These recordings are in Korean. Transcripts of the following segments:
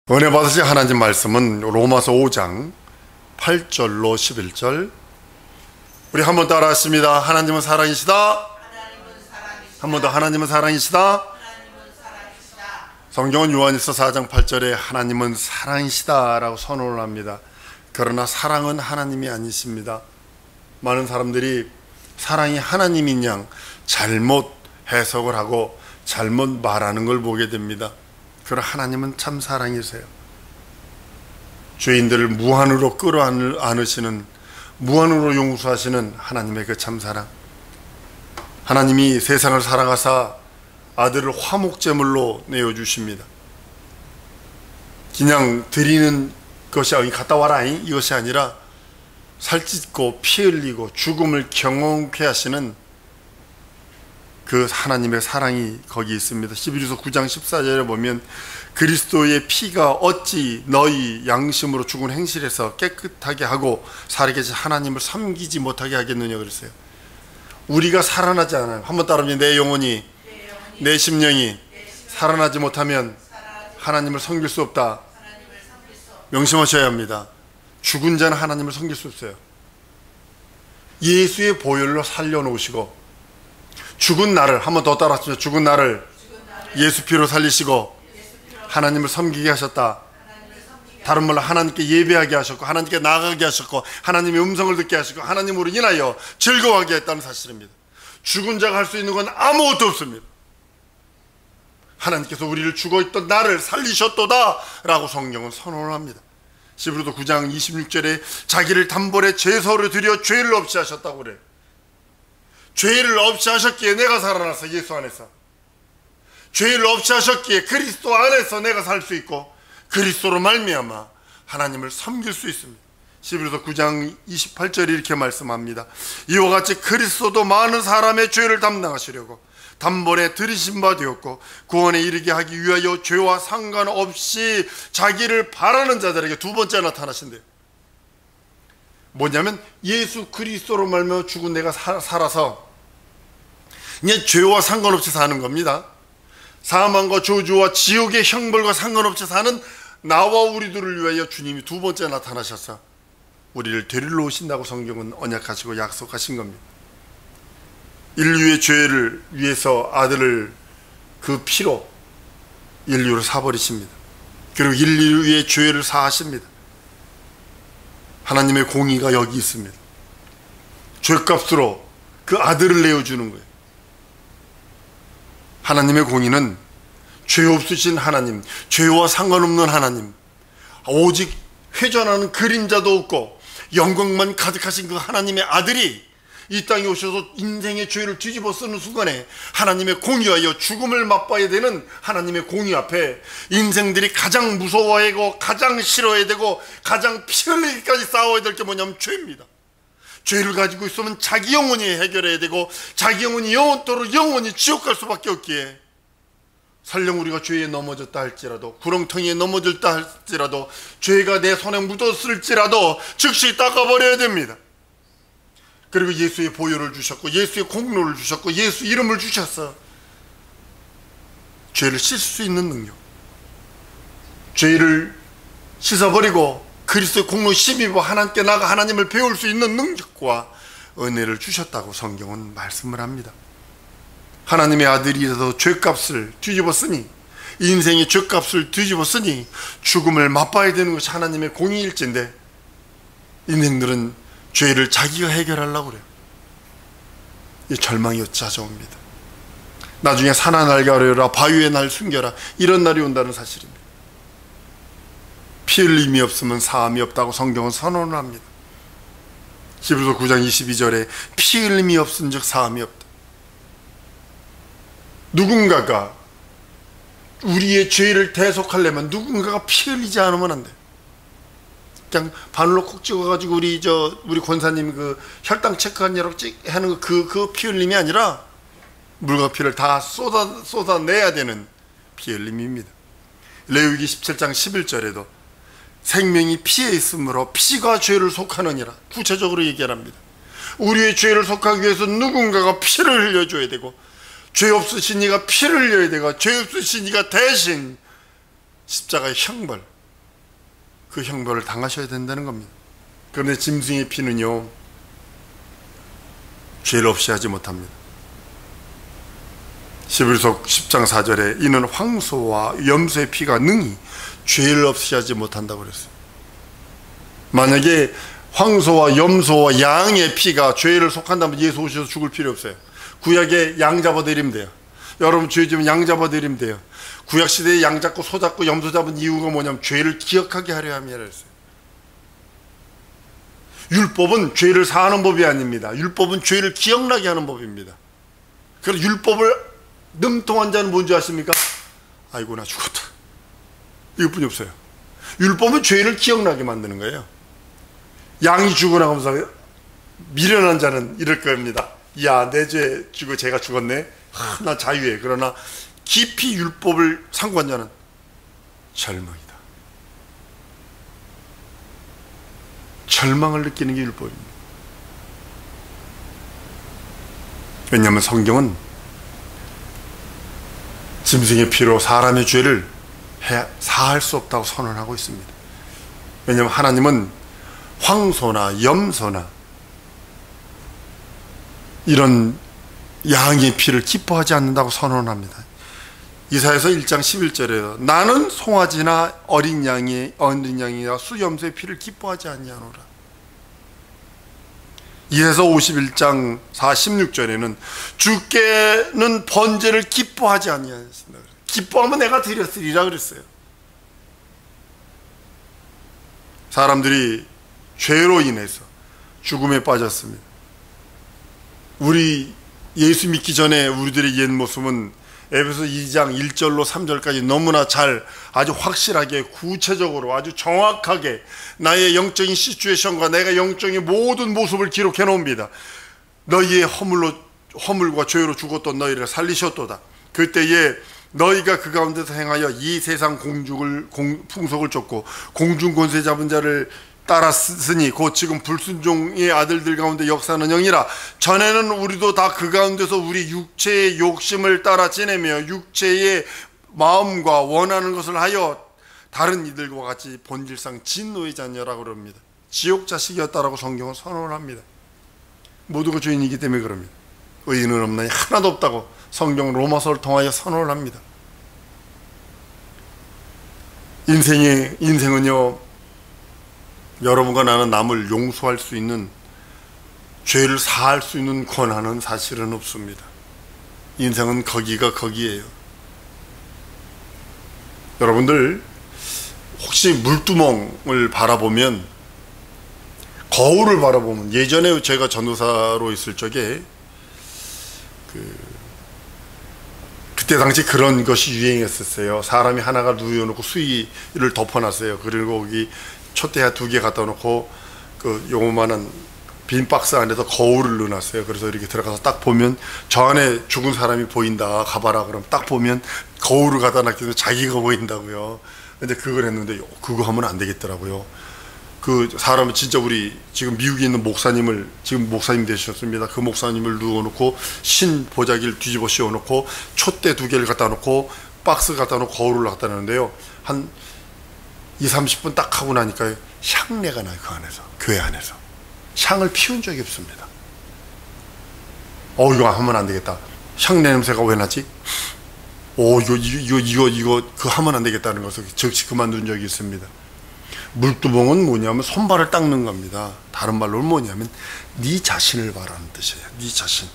은혜 받으실 하나님 말씀은 로마서 5장 8절로 11절. 우리 한번 따라 하십니다. 하나님은 사랑이시다. 한 번 더, 하나님은 사랑이시다. 성경은 요한일서 4장 8절에 하나님은 사랑이시다 라고 선언을 합니다. 그러나 사랑은 하나님이 아니십니다. 많은 사람들이 사랑이 하나님인 양 잘못 해석을 하고 잘못 말하는 걸 보게 됩니다. 그러나 하나님은 참 사랑이세요. 죄인들을 무한으로 끌어안으시는, 무한으로 용서하시는 하나님의 그 참 사랑. 하나님이 세상을 사랑하사 아들을 화목제물로 내어주십니다. 그냥 드리는 것이 갔다 와라 이것이 아니라 살찢고 피 흘리고 죽음을 경험케 하시는 그 하나님의 사랑이 거기 있습니다. 히브리서 9장 14절에 보면 그리스도의 피가 어찌 너희 양심으로 죽은 행실에서 깨끗하게 하고 살아계신 하나님을 섬기지 못하게 하겠느냐 그랬어요. 우리가 살아나지 않아요. 한번 따라하면 내 영혼이 내 심령이 살아나지 못하면 하나님을 섬길 수 없다. 명심하셔야 합니다. 죽은 자는 하나님을 섬길 수 없어요. 예수의 보혈로 살려놓으시고 죽은 나를, 한 번 더 따라하시죠. 죽은 나를 예수 피로 살리시고 하나님을 섬기게 하셨다. 다른 말로 하나님께 예배하게 하셨고 하나님께 나아가게 하셨고 하나님의 음성을 듣게 하시고 하나님으로 인하여 즐거워하게 했다는 사실입니다. 죽은 자가 할 수 있는 건 아무것도 없습니다. 하나님께서 우리를 죽어있던 나를 살리셨도다 라고 성경은 선언을 합니다. 히브리서 9장 26절에 자기를 단번에 제사로 드려 죄를 없이 하셨다고 그래요. 죄를 없이 하셨기에 내가 살아났어. 예수 안에서 죄를 없이 하셨기에 그리스도 안에서 내가 살 수 있고 그리스도로 말미암아 하나님을 섬길 수 있습니다. 히브리서 9장 28절에 이렇게 말씀합니다. 이와 같이 그리스도도 많은 사람의 죄를 담당하시려고 단번에 들이신 바 되었고 구원에 이르게 하기 위하여 죄와 상관없이 자기를 바라는 자들에게 두 번째 나타나신대요. 뭐냐면 예수 그리스도로 말미암아 죽은 내가 살아서 이제 죄와 상관없이 사는 겁니다. 사망과 저주와 지옥의 형벌과 상관없이 사는 나와 우리들을 위하여 주님이 두 번째 나타나셔서 우리를 데리러 오신다고 성경은 언약하시고 약속하신 겁니다. 인류의 죄를 위해서 아들을 그 피로 인류를 사버리십니다. 그리고 인류의 죄를 사하십니다. 하나님의 공의가 여기 있습니다. 죄값으로 그 아들을 내어주는 거예요. 하나님의 공의는 죄 없으신 하나님, 죄와 상관없는 하나님, 오직 회전하는 그림자도 없고 영광만 가득하신 그 하나님의 아들이 이 땅에 오셔서 인생의 죄를 뒤집어 쓰는 순간에 하나님의 공의하여 죽음을 맛봐야 되는 하나님의 공의 앞에 인생들이 가장 무서워해야 되고 가장 싫어해야 되고 가장 피 흘리기까지 싸워야 될 게 뭐냐면 죄입니다. 죄를 가지고 있으면 자기 영혼이 해결해야 되고 자기 영혼이 영원토록 영원히 지옥 갈 수밖에 없기에 설령 우리가 죄에 넘어졌다 할지라도 구렁텅이에 넘어졌다 할지라도 죄가 내 손에 묻었을지라도 즉시 닦아버려야 됩니다. 그리고 예수의 보혈을 주셨고 예수의 공로를 주셨고 예수 이름을 주셔서 죄를 씻을 수 있는 능력, 죄를 씻어버리고 그리스도의 공로 힘입어 하나님께 나가 하나님을 배울 수 있는 능력과 은혜를 주셨다고 성경은 말씀을 합니다. 하나님의 아들이라도 죄값을 뒤집었으니 인생의 죄값을 뒤집었으니 죽음을 맛봐야 되는 것이 하나님의 공의일진데 인생들은 죄를 자기가 해결하려고 그래요. 이 절망이 찾아옵니다. 나중에 산하 날 가려라 바위에 날 숨겨라 이런 날이 온다는 사실입니다. 피 흘림이 없으면 사함이 없다고 성경은 선언을 합니다. 히브리서 9장 22절에 피 흘림이 없은 즉 사함이 없다. 누군가가 우리의 죄를 대속하려면 누군가가 피 흘리지 않으면 안 돼. 그냥 바늘로 콕 찍어가지고 우리 권사님 그 혈당 체크하느라고 하는 그 피 흘림이 아니라 물과 피를 다 쏟아내야 되는 피 흘림입니다. 레위기 17장 11절에도 생명이 피에 있으므로 피가 죄를 속하느니라 구체적으로 얘기합니다. 우리의 죄를 속하기 위해서 누군가가 피를 흘려줘야 되고 죄 없으신 이가 피를 흘려야 되고 죄 없으신 이가 대신 십자가의 형벌, 그 형벌을 당하셔야 된다는 겁니다. 그런데 짐승의 피는요, 죄를 없이 하지 못합니다. 히브리서 10장 4절에 이는 황소와 염소의 피가 능히 죄를 없이 하지 못한다고 그랬어요. 만약에 황소와 염소와 양의 피가 죄를 속한다면 예수 오셔서 죽을 필요 없어요. 구약에 양 잡아드리면 돼요. 여러분 죄 지면 양 잡아드리면 돼요. 구약시대에 양 잡고 소 잡고 염소 잡은 이유가 뭐냐면 죄를 기억하게 하려 함이라 했어요. 율법은 죄를 사하는 법이 아닙니다. 율법은 죄를 기억나게 하는 법입니다. 그래서 율법을 능통한 자는 뭔지 아십니까? 아이고 나 죽었다, 이것뿐이 없어요. 율법은 죄를 기억나게 만드는 거예요. 양이 죽어나가면서 미련한 자는 이럴 겁니다. 야, 내 죄 죽어 제가 죽었네. 나 자유해. 그러나 깊이 율법을 상고한 자는 절망이다. 절망을 느끼는 게 율법입니다. 왜냐하면 성경은 짐승의 피로 사람의 죄를 사할 수 없다고 선언하고 있습니다. 왜냐하면 하나님은 황소나 염소나 이런 양의 피를 기뻐하지 않는다고 선언합니다. 이사야서 1장 11절에요. 나는 송아지나 어린 양이나 수염소의 피를 기뻐하지 아니하노라. 이사야서 51장 16절에는 주께는 번제를 기뻐하지 아니하신다. 기뻐하면 내가 드렸으리라 그랬어요. 사람들이 죄로 인해서 죽음에 빠졌습니다. 우리 예수 믿기 전에 우리들의 옛 모습은 에베소 2장 1절로 3절까지 너무나 잘, 아주 확실하게, 구체적으로, 아주 정확하게 나의 영적인 시츄에이션과 내가 영적인 모든 모습을 기록해 놓습니다. 너희의 허물과 죄로 죽었던 너희를 살리셨도다. 그때에 너희가 그 가운데서 행하여 이 세상 풍속을 쫓고 공중 권세 잡은 자를 따랐으니 곧 지금 불순종의 아들들 가운데 역사하는 영이라. 전에는 우리도 다 그 가운데서 우리 육체의 욕심을 따라 지내며 육체의 마음과 원하는 것을 하여 다른 이들과 같이 본질상 진노의 자녀라고 그럽니다. 지옥 자식이었다라고 성경은 선언을 합니다. 모두가 죄인이기 때문에 그럽니다. 의인은 없나니 하나도 없다고 성경 로마서를 통하여 선언을 합니다. 인생은요, 여러분과 나는 남을 용서할 수 있는, 죄를 사할 수 있는 권한은 사실은 없습니다. 인생은 거기가 거기에요. 여러분들 혹시 물두멍을 바라보면, 거울을 바라보면, 예전에 제가 전도사로 있을 적에 그때 당시 그런 것이 유행했었어요. 사람이 하나가 누워놓고 수의를 덮어놨어요. 그리고 거기 촛대야 2개 갖다 놓고 그 요만한 빈 박스 안에서 거울을 넣어놨어요. 그래서 이렇게 들어가서 딱 보면 저 안에 죽은 사람이 보인다, 가봐라. 그럼 딱 보면 거울을 갖다 놨기 자기가 보인다고요. 근데 그걸 했는데 그거 하면 안 되겠더라고요. 그 사람은 진짜 우리 지금 미국에 있는 목사님을, 지금 목사님 되셨습니다. 그 목사님을 누워놓고 신 보자기를 뒤집어 씌워놓고 촛대 2개를 갖다 놓고 박스 갖다 놓고 거울을 갖다 놓는데요. 한 20-30분 딱 하고 나니까 향내가 나요. 그 안에서, 교회 안에서 향을 피운 적이 없습니다. 이거 하면 안 되겠다. 향내 냄새가 왜 나지? 이거 그거 하면 안 되겠다는 것을 즉시 그만둔 적이 있습니다. 물두멍은 뭐냐면 손발을 닦는 겁니다. 다른 말로 뭐냐면 네 자신을 바라는 뜻이에요. 네 자신,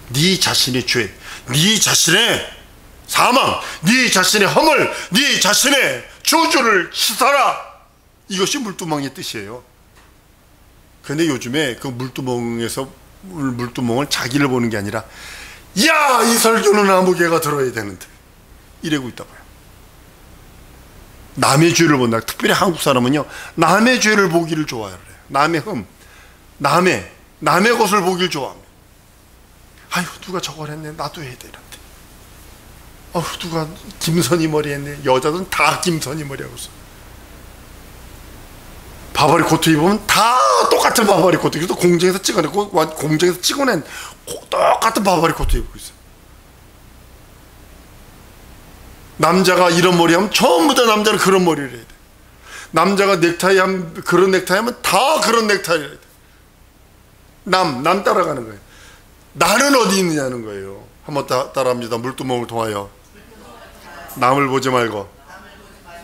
네 자신의 죄, 네 자신의 사망, 네 자신의 허물, 네 자신의 저주를 씻어라. 이것이 물두멍의 뜻이에요. 그런데 요즘에 그 물두멍을 자기를 보는 게 아니라, 야, 이 설교는 아무개가 들어야 되는데, 이러고 있다고요. 남의 죄를 본다. 특별히 한국 사람은요, 남의 죄를 보기를 좋아해요. 남의 흠, 남의 것을 보기를 좋아합니다. 아유, 누가 저걸 했네, 나도 해야 되는데. 누가 김선희 머리 했네. 여자들은 다 김선희 머리 하고 있어. 바바리 코트 입으면 다 똑같은 바바리 코트. 그래서 공장에서 찍어내고, 공장에서 찍어낸 똑같은 바바리 코트 입고 있어. 남자가 이런 머리 하면 전부 다 남자는 그런 머리를 해야 돼. 남자가 넥타이 그런 넥타이 하면 다 그런 넥타이를 해야 돼. 남 따라가는 거예요. 나는 어디 있느냐는 거예요. 한번 따라합니다. 물두멍을 통하여 남을 보지 말고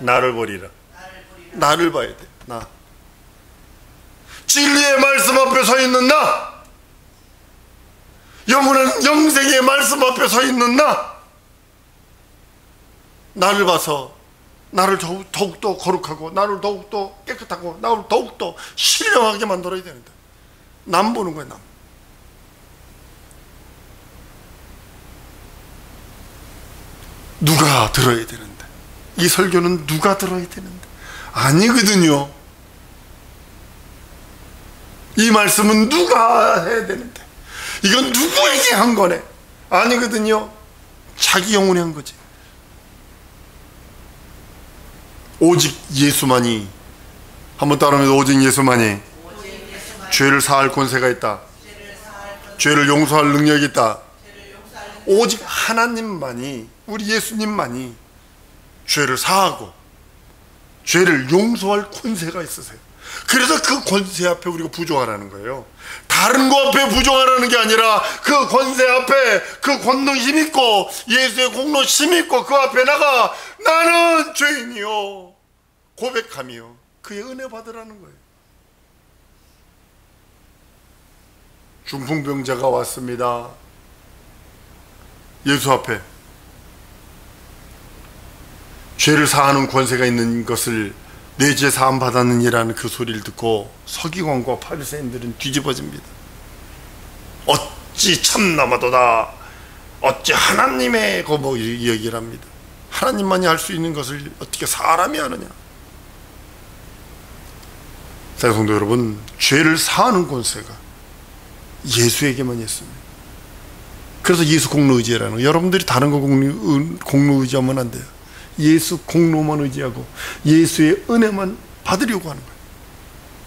나를 보리라. 나를 봐야 돼. 나. 진리의 말씀 앞에 서 있는 나, 영원한 영생의 말씀 앞에 서 있는 나를 봐서 나를 더욱더 거룩하고, 나를 더욱더 깨끗하고, 나를 더욱더 신령하게 만들어야 되는데, 남 보는 거야. 남. 누가 들어야 되는데, 이 설교는 누가 들어야 되는데, 아니거든요. 이 말씀은 누가 해야 되는데, 이건 누구에게 한 거네? 아니거든요. 자기 영혼에 한 거지. 오직 예수만이, 한번 따라하면 오직 예수만이 죄를 사할 권세가 있다. 죄를 용서할 능력이 있다. 오직 하나님만이, 우리 예수님만이 죄를 사하고 죄를 용서할 권세가 있으세요. 그래서 그 권세 앞에 우리가 부족하라는 거예요. 다른 거 앞에 부족하라는 게 아니라 그 권세 앞에, 그 권능 힘 있고 예수의 공로 힘 있고 그 앞에 나가 나는 죄인이요 고백하며 그의 은혜 받으라는 거예요. 중풍병자가 왔습니다. 예수 앞에 죄를 사하는 권세가 있는 것을, 내 죄 사함 받았느니라는 그 소리를 듣고 서기관과 바리새인들은 뒤집어집니다. 어찌 참나마도다, 어찌 하나님의 뭐 얘기를 합니다. 하나님만이 할 수 있는 것을 어떻게 사람이 하느냐. 성도 여러분, 죄를 사하는 권세가 예수에게만 있습니다. 그래서 예수 공로 의지라는 거예요. 여러분들이 다른 거 공로 의지하면 안 돼요. 예수 공로만 의지하고 예수의 은혜만 받으려고 하는 거예요.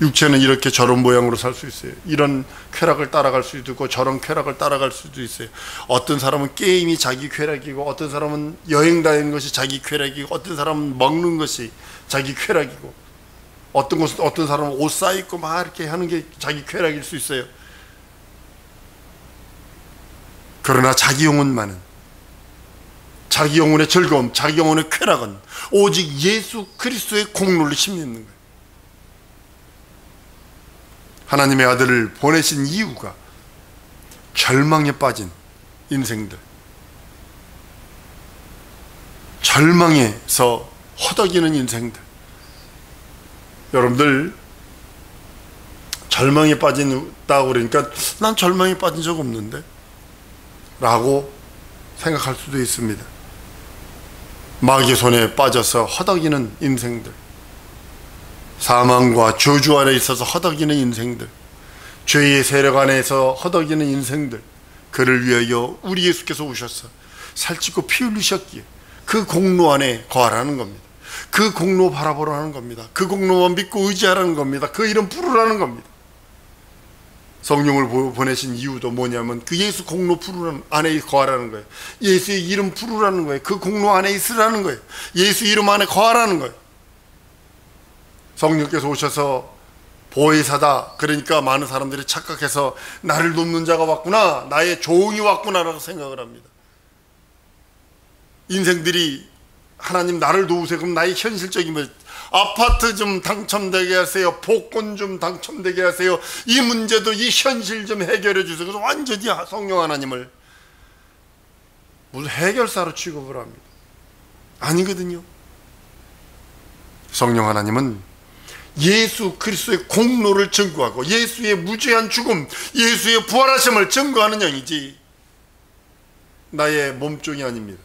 육체는 이렇게 저런 모양으로 살 수 있어요. 이런 쾌락을 따라갈 수도 있고 저런 쾌락을 따라갈 수도 있어요. 어떤 사람은 게임이 자기 쾌락이고, 어떤 사람은 여행 다니는 것이 자기 쾌락이고, 어떤 사람은 먹는 것이 자기 쾌락이고, 어떤 사람은 옷 사입고 막 이렇게 하는 게 자기 쾌락일 수 있어요. 그러나 자기 영혼만은, 자기 영혼의 즐거움, 자기 영혼의 쾌락은 오직 예수 그리스도의 공로를 힘입는 거예요. 하나님의 아들을 보내신 이유가 절망에 빠진 인생들, 절망에서 허덕이는 인생들. 여러분들 절망에 빠진다고 그러니까 난 절망에 빠진 적 없는데 라고 생각할 수도 있습니다. 마귀의 손에 빠져서 허덕이는 인생들, 사망과 저주 안에 있어서 허덕이는 인생들, 죄의 세력 안에서 허덕이는 인생들, 그를 위하여 우리 예수께서 오셔서 살찌고 피 흘리셨기에 그 공로 안에 거하라는 겁니다. 그 공로 바라보라는 겁니다. 그 공로만 믿고 의지하라는 겁니다. 그 이름 부르라는 겁니다. 성령을 보내신 이유도 뭐냐면 그 예수 공로 부르라는 안에 거하라는 거예요. 예수의 이름 부르라는 거예요. 그 공로 안에 있으라는 거예요. 예수 이름 안에 거하라는 거예요. 성령께서 오셔서 보혜사다, 그러니까 많은 사람들이 착각해서 나를 돕는 자가 왔구나, 나의 조응이 왔구나라고 생각을 합니다. 인생들이 하나님 나를 도우세요. 그럼 나의 현실적인 뭐 아파트 좀 당첨되게 하세요, 복권 좀 당첨되게 하세요, 이 문제도 이 현실 좀 해결해 주세요. 그래서 완전히 성령 하나님을 무슨 해결사로 취급을 합니다. 아니거든요. 성령 하나님은 예수 그리스도의 공로를 증거하고 예수의 무죄한 죽음, 예수의 부활하심을 증거하는 영이지 나의 몸종이 아닙니다.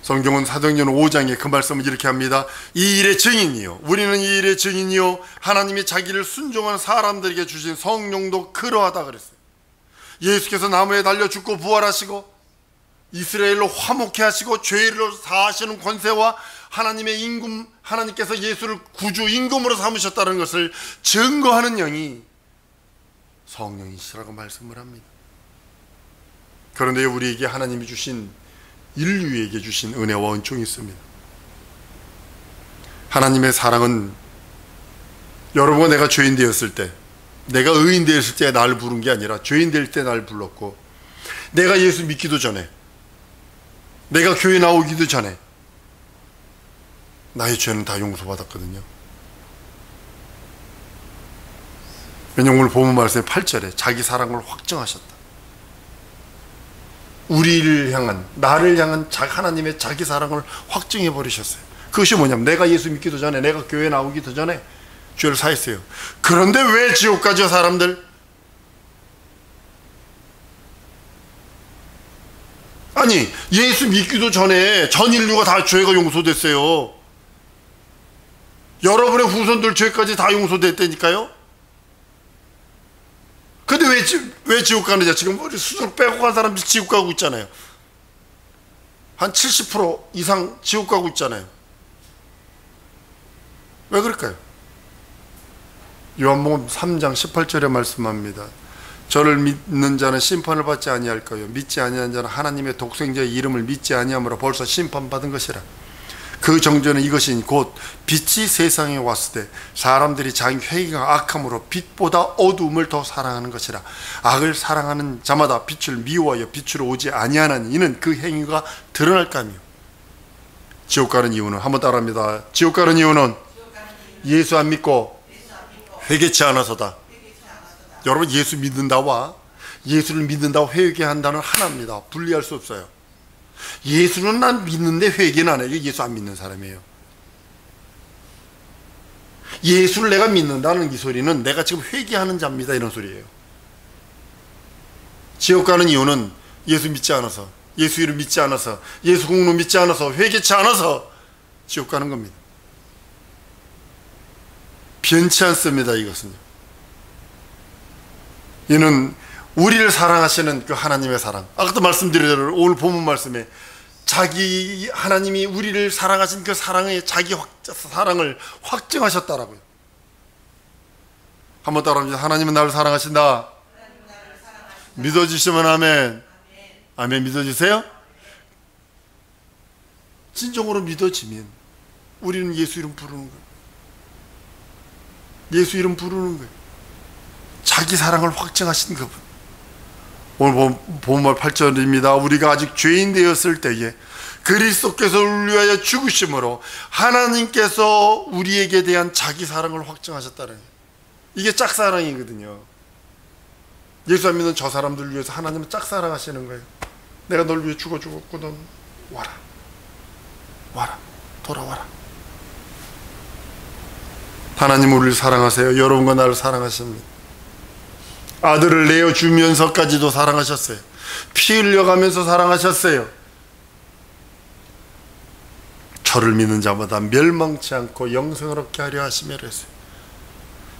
성경은 사도행전 5장에 그 말씀을 이렇게 합니다. 이 일의 증인이요, 우리는 이 일의 증인이요, 하나님이 자기를 순종한 사람들에게 주신 성령도 그러하다 그랬어요. 예수께서 나무에 달려 죽고 부활하시고 이스라엘로 화목케 하시고 죄를 사하시는 권세와 하나님의 임금, 하나님께서 예수를 구주 임금으로 삼으셨다는 것을 증거하는 영이 성령이시라고 말씀을 합니다. 그런데 우리에게 하나님이 주신, 인류에게 주신 은혜와 은총이 있습니다. 하나님의 사랑은 여러분과 내가 죄인 되었을 때, 내가 의인 되었을 때 나를 부른 게 아니라 죄인 될 때 나를 불렀고, 내가 예수 믿기도 전에, 내가 교회 나오기도 전에 나의 죄는 다 용서받았거든요. 왜냐하면 오늘 본문 말씀의 8절에 자기 사랑을 확증하셨다. 우리를 향한, 나를 향한 하나님의 자기 사랑을 확증해 버리셨어요. 그것이 뭐냐면 내가 예수 믿기도 전에, 내가 교회 나오기도 전에 죄를 사했어요. 그런데 왜 지옥 가죠, 사람들? 아니, 예수 믿기도 전에 전 인류가 다 죄가 용서됐어요. 여러분의 후손들 죄까지 다 용서됐다니까요. 근데 왜 지옥 가느냐? 지금 우리 수술 빼고 간 사람들 지옥 가고 있잖아요. 한 70% 이상 지옥 가고 있잖아요. 왜 그럴까요? 요한복음 3장 18절에 말씀합니다. 저를 믿는 자는 심판을 받지 아니할까요? 믿지 아니하는 자는 하나님의 독생자의 이름을 믿지 아니함으로 벌써 심판받은 것이라. 그 정죄는 이것이니 곧 빛이 세상에 왔을 때 사람들이 자기 회개가 악함으로 빛보다 어두움을 더 사랑하는 것이라. 악을 사랑하는 자마다 빛을 미워하여 빛으로 오지 아니하는 이는 그 행위가 드러날 까미요. 지옥 가는 이유는, 한번 따라합니다. 지옥 가는 이유는 예수 안 믿고 회개치 않아서다. 여러분, 예수 믿는다와 예수를 믿는다와 회개한다는 하나입니다. 분리할 수 없어요. 예수는 난 믿는데 회개는 안 해요. 예수 안 믿는 사람이에요. 예수를 내가 믿는다는 이 소리는 내가 지금 회개하는 자입니다, 이런 소리예요. 지옥 가는 이유는 예수 믿지 않아서, 예수 이름 믿지 않아서, 예수 공로 믿지 않아서, 회개치 않아서 지옥 가는 겁니다. 변치 않습니다, 이것은요. 이는 우리를 사랑하시는 그 하나님의 사랑. 아까도 말씀드린 대로 오늘 본문 말씀에 자기 하나님이 우리를 사랑하신 그 사랑의 자기 사랑을 확증하셨다라고요. 한번 따라합니다. 하나님은 나를 사랑하신다. 믿어주시면 아멘. 아멘. 믿어주세요. 진정으로 믿어지면 우리는 예수 이름 부르는 거예요. 예수 이름 부르는 거예요. 자기 사랑을 확증하신 그분. 오늘 본문 8절입니다. 우리가 아직 죄인 되었을 때에 그리스도께서 우리 위하여 죽으심으로 하나님께서 우리에게 대한 자기 사랑을 확증하셨다는 거예요. 이게 짝사랑이거든요. 예수 안 믿는 저 사람들 위해서 하나님은 짝사랑하시는 거예요. 내가 널 위해 죽었고 넌 와라, 돌아와라. 하나님은 우리를 사랑하세요. 여러분과 나를 사랑하십니다. 아들을 내어주면서까지도 사랑하셨어요. 피 흘려가면서 사랑하셨어요. 저를 믿는 자마다 멸망치 않고 영생을 얻게 하려 하시며 그랬어요.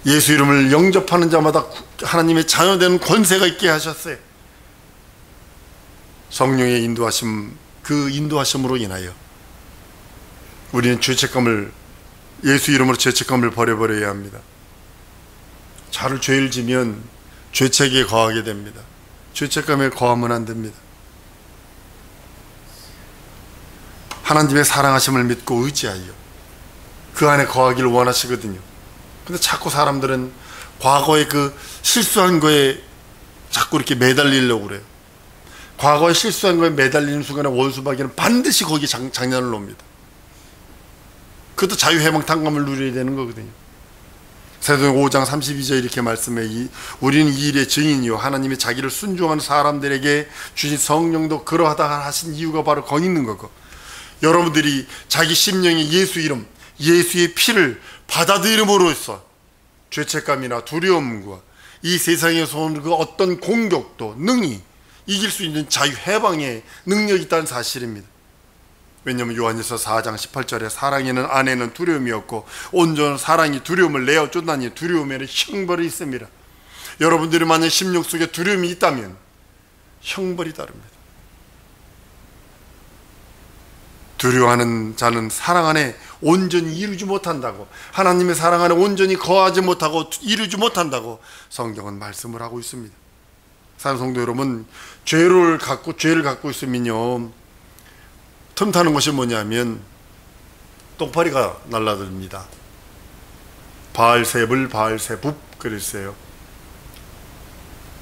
예수 이름을 영접하는 자마다 하나님의 자녀되는 권세가 있게 하셨어요. 성령의 인도하심, 그 인도하심으로 인하여 우리는 죄책감을, 예수 이름으로 죄책감을 버려버려야 합니다. 죄를 지면 죄책에 거하게 됩니다. 죄책감에 거하면 안 됩니다. 하나님의 사랑하심을 믿고 의지하여 그 안에 거하기를 원하시거든요. 근데 자꾸 사람들은 과거에 그 실수한 거에 자꾸 이렇게 매달리려고 그래요. 과거에 실수한 거에 매달리는 순간에 원수마귀는 반드시 거기에 장난을 놉니다. 그것도 자유해방탄감을 누려야 되는 거거든요. 사도행 5장 32절 이렇게 말씀해, 우리는 이 일의 증인이요 하나님이 자기를 순종하는 사람들에게 주신 성령도 그러하다 하신 이유가 바로 거기 있는 거고, 여러분들이 자기 심령의 예수 이름, 예수의 피를 받아들임으로써 죄책감이나 두려움과 이 세상에서 오는 그 어떤 공격도 능히 이길 수 있는 자유해방의 능력이 있다는 사실입니다. 왜냐하면 요한일서 4장 18절에 사랑에는 안에는 두려움이 없고 온전한 사랑이 두려움을 내어쫓나니 두려움에는 형벌이 있습니다. 여러분들이 만약 심령 속에 두려움이 있다면 형벌이 따릅니다. 두려워하는 자는 사랑 안에 온전히 이루지 못한다고, 하나님의 사랑 안에 온전히 거하지 못하고 이루지 못한다고 성경은 말씀을 하고 있습니다. 사랑하는 성도 여러분, 죄를 갖고 있으면요, 틈타는 것이 뭐냐면 똥파리가 날아듭니다. 바알세불, 바알세붑 그랬어요.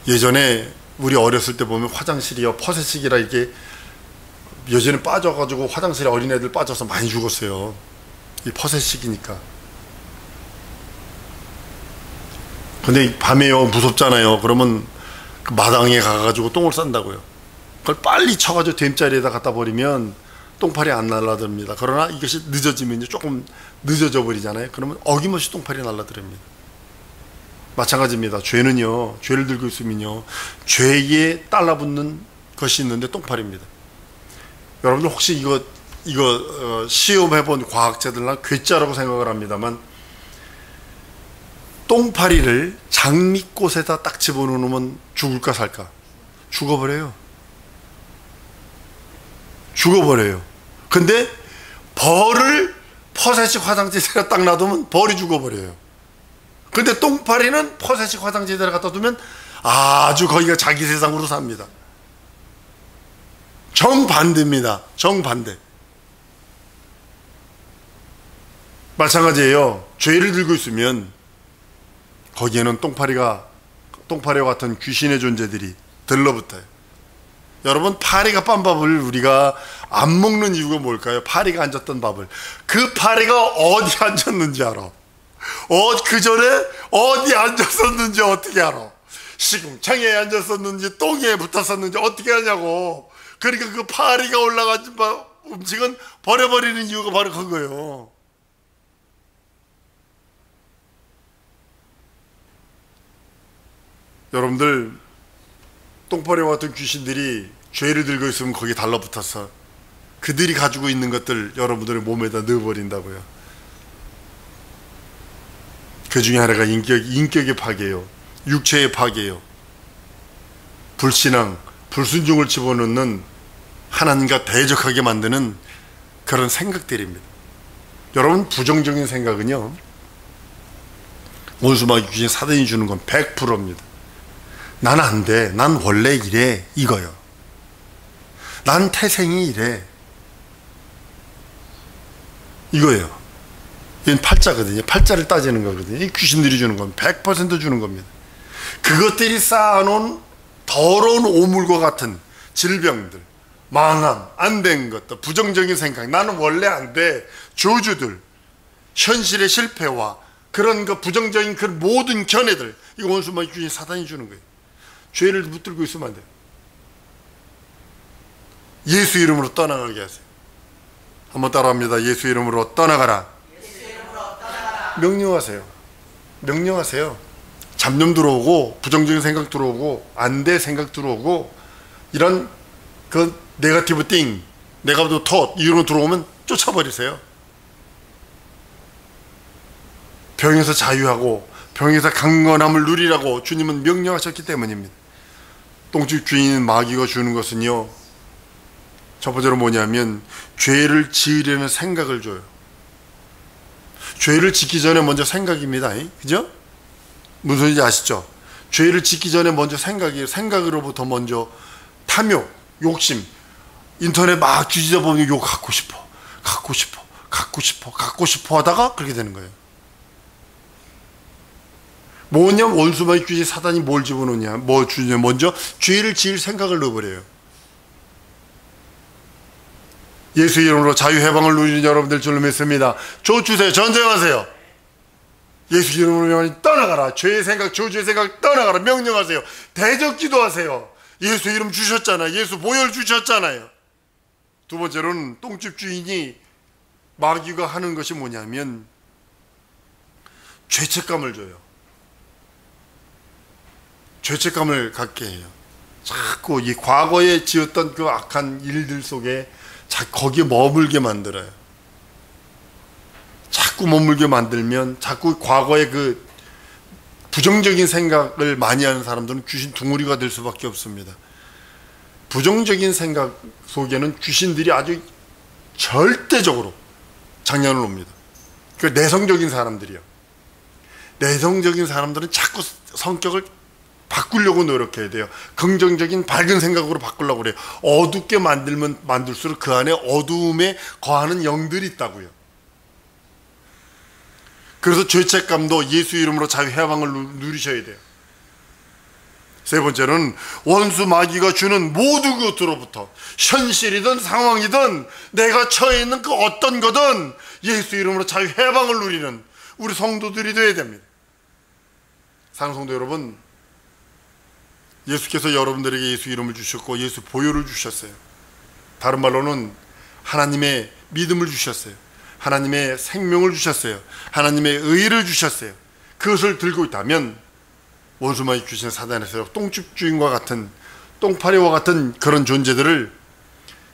예전에 우리 어렸을 때 보면 화장실이요, 퍼세식이라 이게 여전히 빠져가지고 화장실에 어린애들 빠져서 많이 죽었어요. 이 퍼세식이니까. 근데 밤에요, 무섭잖아요. 그러면 그 마당에 가가지고 똥을 싼다고요. 그걸 빨리 쳐가지고 댐자리에다 갖다 버리면 똥파리 안 날아듭니다. 그러나 이것이 늦어지면 이제 조금 늦어져 버리잖아요. 그러면 어김없이 똥파리 날아듭니다. 마찬가지입니다. 죄는요, 죄를 들고 있으면요, 죄에 달라붙는 것이 있는데 똥파리입니다. 여러분들 혹시 이거 시험해본 과학자들은 괴짜라고 생각을 합니다만, 똥파리를 장미꽃에다 딱 집어넣으면 죽을까 살까? 죽어버려요. 죽어버려요. 근데 벌을 퍼세식 화장지에다 딱 놔두면 벌이 죽어버려요. 근데 똥파리는 퍼세식 화장지에다 갖다 두면 아주 거기가 자기 세상으로 삽니다. 정반대입니다. 정반대. 마찬가지예요. 죄를 들고 있으면 거기에는 똥파리와 같은 귀신의 존재들이 들러붙어요. 여러분, 파리가 빤 밥을 우리가 안 먹는 이유가 뭘까요? 파리가 앉았던 밥을. 그 파리가 어디 앉았는지 알아. 그 전에 어디 앉았었는지 어떻게 알아? 시궁창에 앉았었는지 똥에 붙었었는지 어떻게 하냐고. 그러니까 그 파리가 올라간 음식은 버려버리는 이유가 바로 그거예요. 여러분들, 똥파리와 같은 귀신들이 죄를 들고 있으면 거기에 달라붙어서 그들이 가지고 있는 것들 여러분들의 몸에다 넣어버린다고요. 그 중에 하나가 인격의 파괴예요. 육체의 파괴예요. 불신앙, 불순종을 집어넣는, 하나님과 대적하게 만드는 그런 생각들입니다. 여러분, 부정적인 생각은요, 원수마귀 귀신 사단이 주는 건 100%입니다. 난 안 돼. 난 원래 이래. 이거요. 난 태생이 이래. 이거예요. 이건 팔자거든요. 팔자를 따지는 거거든요. 이 귀신들이 주는 건 100% 주는 겁니다. 그것들이 쌓아놓은 더러운 오물과 같은 질병들, 망함, 안 된 것들, 부정적인 생각, 나는 원래 안 돼, 저주들, 현실의 실패와 그런 그 부정적인 그 모든 견해들, 이거 원수마귀 귀신 사단이 주는 거예요. 죄를 붙들고 있으면 안 돼요. 예수 이름으로 떠나가게 하세요. 한번 따라합니다. 예수 이름으로 떠나가라. 명령하세요. 명령하세요. 잡념 들어오고, 부정적인 생각 들어오고, 안 돼 생각 들어오고, 이런 그 네거티브 띵, 네거티브 톳 이런 거 들어오면 쫓아버리세요. 병에서 자유하고 병에서 강건함을 누리라고 주님은 명령하셨기 때문입니다. 똥집 주인 마귀가 주는 것은요, 첫 번째로 뭐냐면 죄를 지으려는 생각을 줘요. 죄를 짓기 전에 먼저 생각입니다. 그죠? 무슨 소리인지 아시죠? 죄를 짓기 전에 먼저 생각이에요. 생각으로부터 먼저 탐욕, 욕심, 인터넷 막 뒤지다 보면 이거 갖고 싶어, 갖고 싶어, 갖고 싶어, 갖고 싶어 하다가 그렇게 되는 거예요. 뭐냐면 원수마귀 귀신 사단이 뭘 집어넣냐, 뭐 주냐, 먼저 죄를 지을 생각을 넣어버려요. 예수 이름으로 자유해방을 누리는 여러분들 줄로 믿습니다. 조 주세요. 전쟁하세요. 예수 이름으로 떠나가라. 죄의 생각, 저주의 생각 떠나가라. 명령하세요. 대적 기도하세요. 예수 이름 주셨잖아요. 예수 보혈 주셨잖아요. 두 번째로는 똥집 주인이 마귀가 하는 것이 뭐냐면 죄책감을 줘요. 죄책감을 갖게 해요. 자꾸 이 과거에 지었던 그 악한 일들 속에 거기에 머물게 만들어요. 자꾸 머물게 만들면 자꾸 과거의 그 부정적인 생각을 많이 하는 사람들은 귀신 둥우리가 될 수밖에 없습니다. 부정적인 생각 속에는 귀신들이 아주 절대적으로 장난을 놉니다. 그 내성적인 사람들이요. 내성적인 사람들은 자꾸 성격을 바꾸려고 노력해야 돼요. 긍정적인 밝은 생각으로 바꾸려고 그래요. 어둡게 만들면 만들수록 그 안에 어두움에 거하는 영들이 있다고요. 그래서 죄책감도 예수 이름으로 자유해방을 누리셔야 돼요. 세 번째는 원수 마귀가 주는 모든 것으로부터, 현실이든 상황이든 내가 처해 있는 그 어떤 거든 예수 이름으로 자유해방을 누리는 우리 성도들이 되어야 됩니다. 사랑하는 성도 여러분, 예수께서 여러분들에게 예수 이름을 주셨고 예수 보혈을 주셨어요. 다른 말로는 하나님의 믿음을 주셨어요. 하나님의 생명을 주셨어요. 하나님의 의를 주셨어요. 그것을 들고 있다면 원수마귀 귀신 사단에서 똥집 주인과 같은, 똥파리와 같은 그런 존재들을,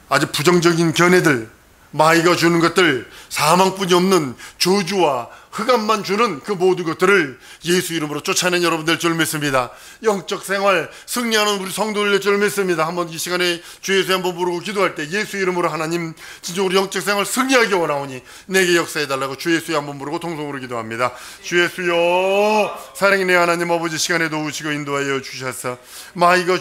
아주 부정적인 견해들, 마귀가 주는 것들, 사망뿐이 없는 저주와 흑암만 주는 그 모든 것들을 예수 이름으로 쫓아내는 여러분들 줄 믿습니다. 영적 생활 승리하는 우리 성도들 줄 믿습니다. 한번 이 시간에 주 예수 한번 부르고 기도할 때 예수 이름으로 하나님 진정으로 영적 생활 승리하기 원하오니 내게 역사해달라고 주 예수에 한번 부르고 통성으로 기도합니다. 주 예수여, 사랑의 내 하나님 아버지, 시간에 도우시고 인도하여 주셔서 마귀가